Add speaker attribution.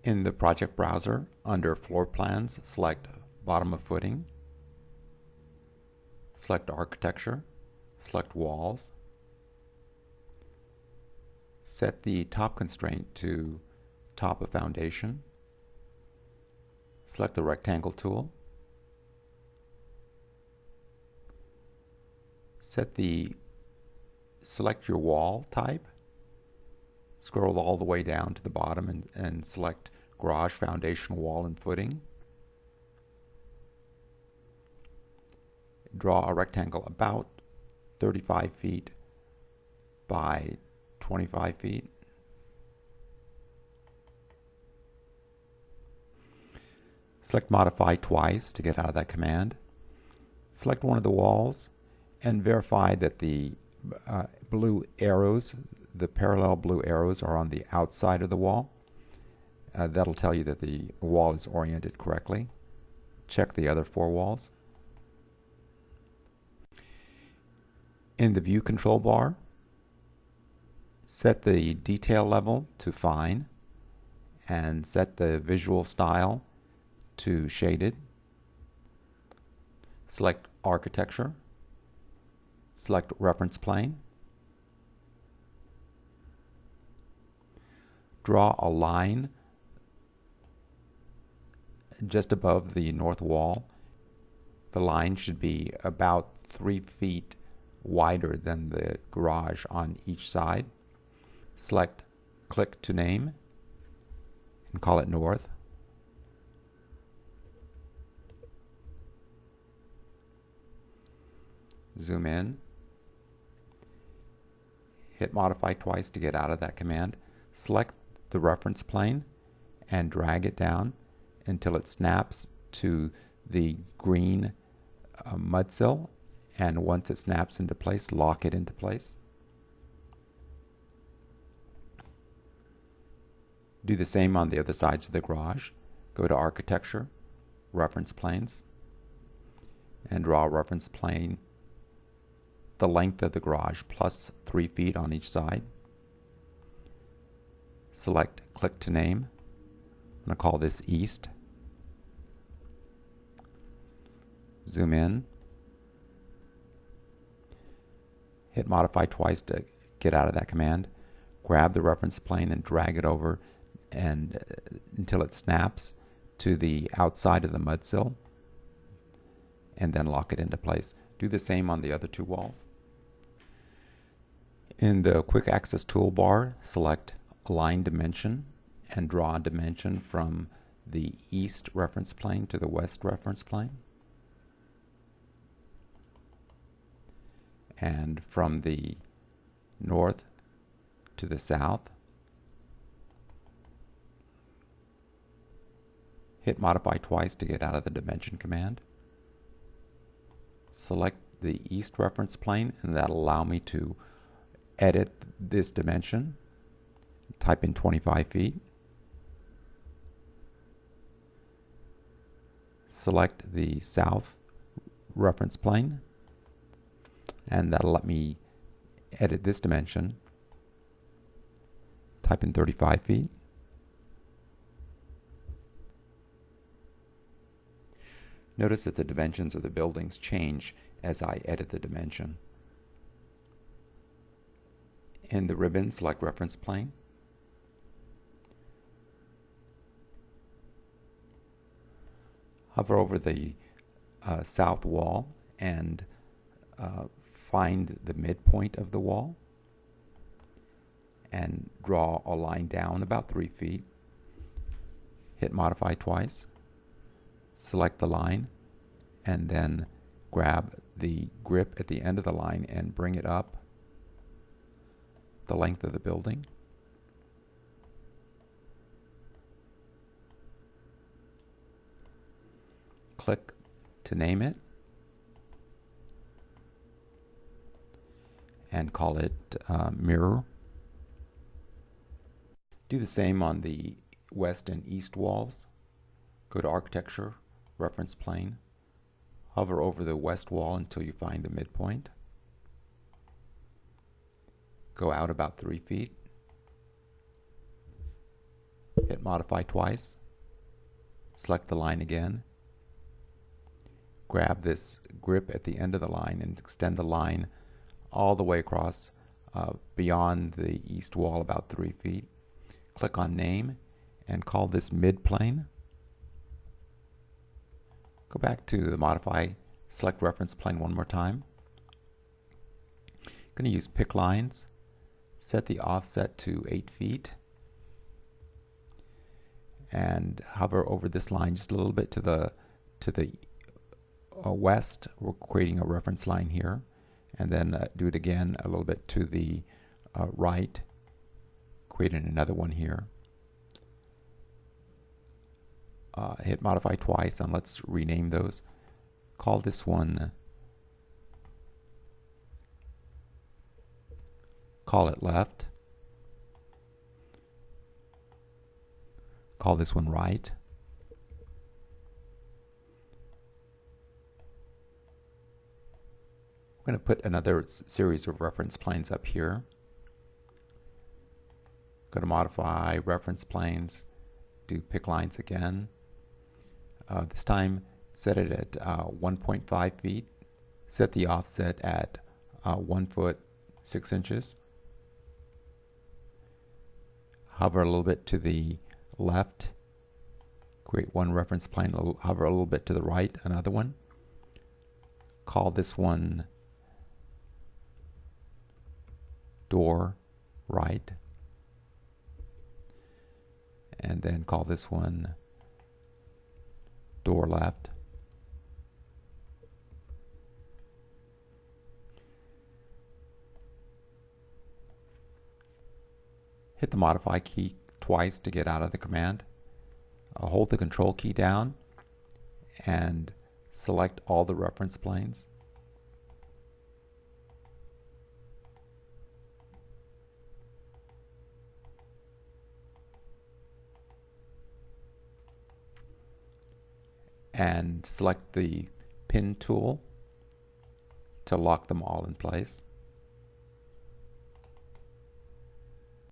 Speaker 1: In the project browser, under Floor Plans, select Bottom of Footing, select Architecture, select Walls, set the top constraint to top of foundation, select the Rectangle tool, select your wall type, scroll all the way down to the bottom and select Garage Foundation Wall and Footing. Draw a rectangle about 35 feet by 25 feet. Select Modify twice to get out of that command. Select one of the walls and verify that the blue arrows, the parallel blue arrows, are on the outside of the wall. That'll tell you that the wall is oriented correctly. Check the other four walls. In the View control bar, set the detail level to Fine and set the visual style to Shaded. Select Architecture. Select Reference Plane. Draw a line just above the north wall. The line should be about 3 feet wider than the garage on each side. Select Click to Name and call it North. Zoom in. Hit Modify twice to get out of that command. Select the reference plane and drag it down until it snaps to the green mud sill, and once it snaps into place, lock it into place. Do the same on the other sides of the garage. Go to Architecture, Reference Planes, and draw a reference plane the length of the garage plus 3 feet on each side. Select Click to Name. I'm going to call this East. Zoom in. Hit Modify twice to get out of that command. Grab the reference plane and drag it over and until it snaps to the outside of the mud sill, and then lock it into place. Do the same on the other two walls. In the Quick Access toolbar, select Align Dimension and draw a dimension from the east reference plane to the west reference plane, and from the north to the south. Hit Modify twice to get out of the dimension command. Select the east reference plane, and that'll allow me to edit this dimension. Type in 25 feet. Select the south reference plane, and that'll let me edit this dimension. Type in 35 feet. Notice that the dimensions of the buildings change as I edit the dimension. In the ribbon, select Reference Plane. Hover over the south wall and find the midpoint of the wall and draw a line down about 3 feet. Hit Modify twice. Select the line and then grab the grip at the end of the line and bring it up the length of the building. Click to name it and call it Mirror. Do the same on the west and east walls. Go to Architecture, Reference Plane, hover over the west wall until you find the midpoint. Go out about 3 feet. Hit modify twice, select the line again, grab this grip at the end of the line and extend the line all the way across beyond the east wall about 3 feet. Click on name and call this midplane. Go back to the modify, select reference plane one more time. I'm going to use pick lines, set the offset to 8 feet, and hover over this line just a little bit to the west. We're creating a reference line here, and then do it again a little bit to the right, creating another one here. Hit modify twice, and let's rename those. Call this one, call it left. Call this one right. We're going to put another series of reference planes up here. Go to modify reference planes, do pick lines again. This time set it at 1.5 feet. Set the offset at 1 foot 6 inches. Hover a little bit to the left. Create one reference plane. Hover a little bit to the right, another one. Call this one door right. And then call this one door left. Hit the modify key twice to get out of the command. Hold the control key down and select all the reference planes. And select the pin tool to lock them all in place.